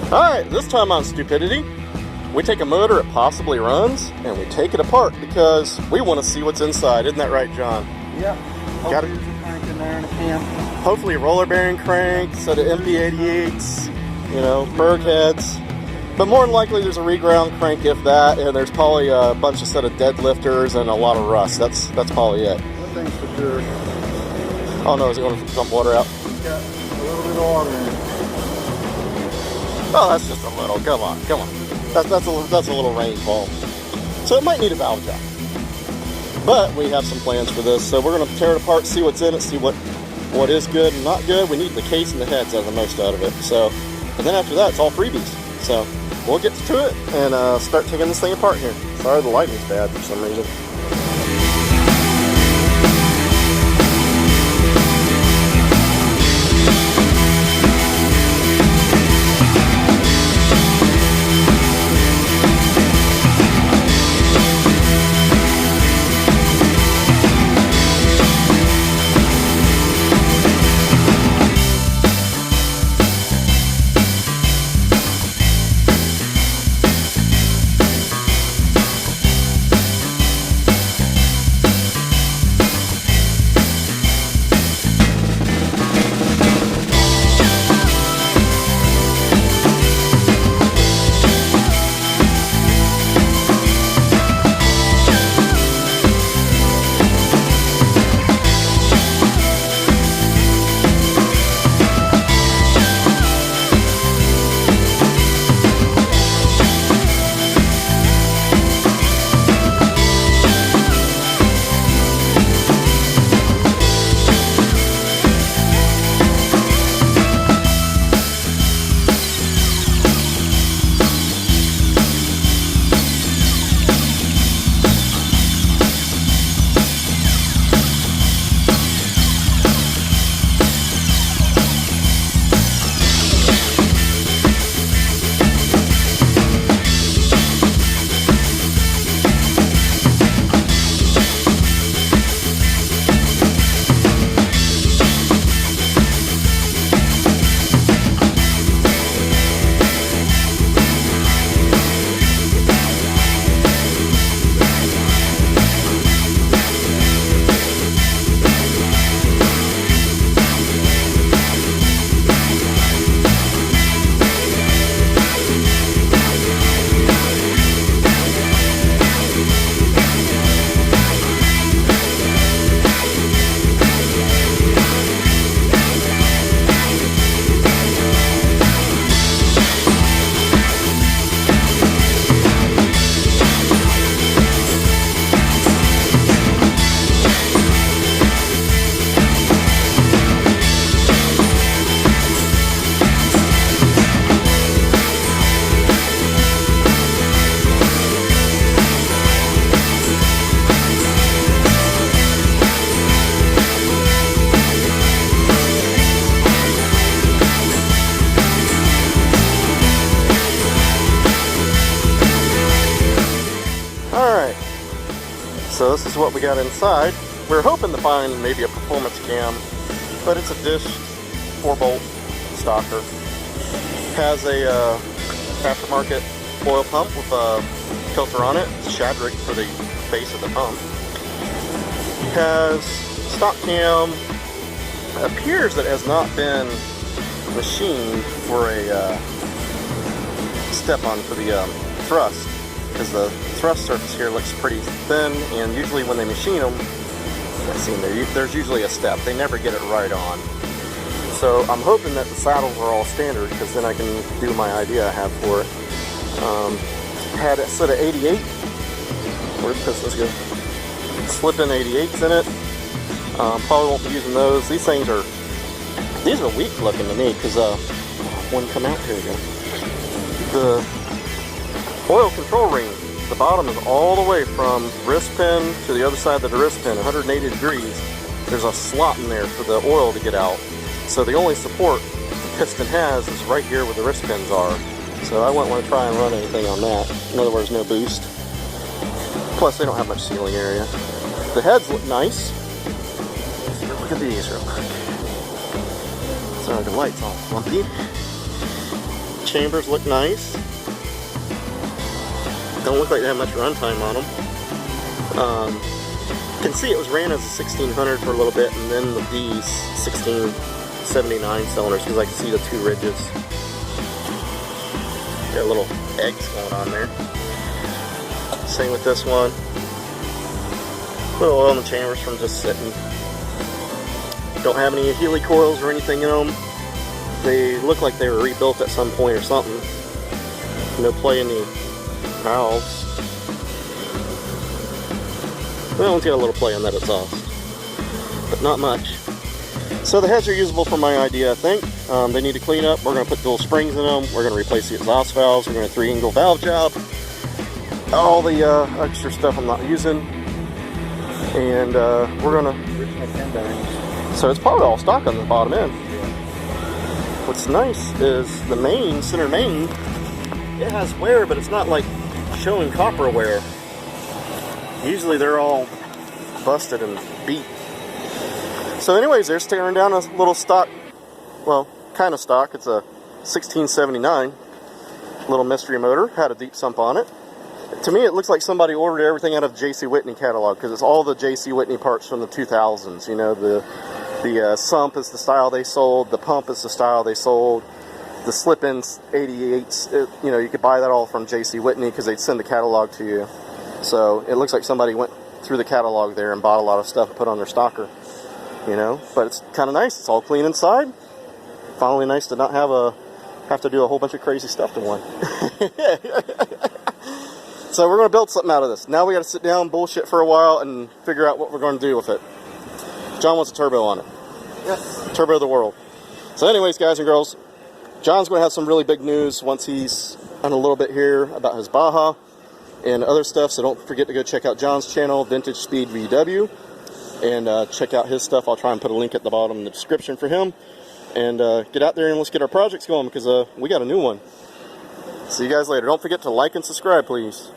Alright, this time on Stupidity, we take a motor it possibly runs, and we take it apart because we want to see what's inside. Isn't that right, John? Yep. Got Hopefully there's a crank in there and a cam. Hopefully a roller bearing crank, set of MP88s, you know, Berg heads. But more than likely there's a reground crank if that, and there's probably a bunch of set of dead lifters and a lot of rust. That's probably it. One thing's for sure. Oh no, is it going to dump water out? Got a little bit of water in it. Oh, that's just a little. Come on. That's a little rainfall. So it might need a valve job. But we have some plans for this, so we're going to tear it apart, see what's in it, see what is good and not good. We need the case and the heads out of the most out of it. So, and then after that, it's all freebies. So we'll get to it and start taking this thing apart here. Sorry, the lighting's bad for some reason. So this is what we got inside. We were hoping to find maybe a performance cam, but it's a dish 4-bolt stalker. Has a aftermarket oil pump with a filter on it. It's Shadrick for the base of the pump. Has stock cam. Appears that it has not been machined for a step-on for the thrust, because the thrust surface here looks pretty thin, and usually when they machine them, I've seen there's usually a step. They never get it right on. So I'm hoping that the saddles are all standard, because then I can do my idea I have for it. Had a set of 88. Where'd the pistons go? Slip-in 88s in it. Probably won't be using those. These are weak looking to me, because one come out, here we go. The oil control ring, the bottom is all the way from wrist pin to the other side of the wrist pin, 180 degrees. There's a slot in there for the oil to get out. So the only support the piston has is right here where the wrist pins are. So I wouldn't want to try and run anything on that. In other words, no boost. Plus, they don't have much sealing area. The heads look nice. Look at these real quick. Sorry, the light's all funky. chambers look nice. Don't look like they have much runtime on them. You can see it was ran as a 1600 for a little bit, and then with these 1679 cylinders, because I can see the two ridges. Got little eggs going on there. Same with this one. A little oil in the chambers from just sitting. Don't have any Healy coils or anything in them. They look like they were rebuilt at some point or something. No play in the valves. Well, it's got a little play on that exhaust, but not much. So the heads are usable for my idea, I think. They need to clean up. We're going to put dual springs in them. We're going to replace the exhaust valves. We're going to 3-angle valve job. All the extra stuff I'm not using. And we're going to... So it's probably all stock on the bottom end. What's nice is the main, center main, it has wear, but it's not like showing copper wear. Usually they're all busted and beat. So anyways, they're tearing down a little stock, well, kind of stock. It's a 1679 little mystery motor. Had a deep sump on it. To me, it looks like somebody ordered everything out of the J.C. Whitney catalog, because it's all the J.C. Whitney parts from the 2000s. You know, the sump is the style they sold, the pump is the style they sold, the slip-ins 88s, you know, you could buy that all from J.C. Whitney because they'd send the catalog to you. So it looks like somebody went through the catalog there and bought a lot of stuff and put on their stocker, you know. But it's kind of nice. It's all clean inside. Finally nice to not have to do a whole bunch of crazy stuff to one. So we're going to build something out of this. Now we got to sit down, bullshit for a while, and figure out what we're going to do with it. John wants a turbo on it. Yes. Turbo of the world. So anyways, guys and girls, John's going to have some really big news once he's on a little bit here about his Baja and other stuff. So don't forget to go check out John's channel, Vintage Speed VW, and check out his stuff. I'll try and put a link at the bottom in the description for him. And get out there and let's get our projects going, because we got a new one. See you guys later. Don't forget to like and subscribe, please.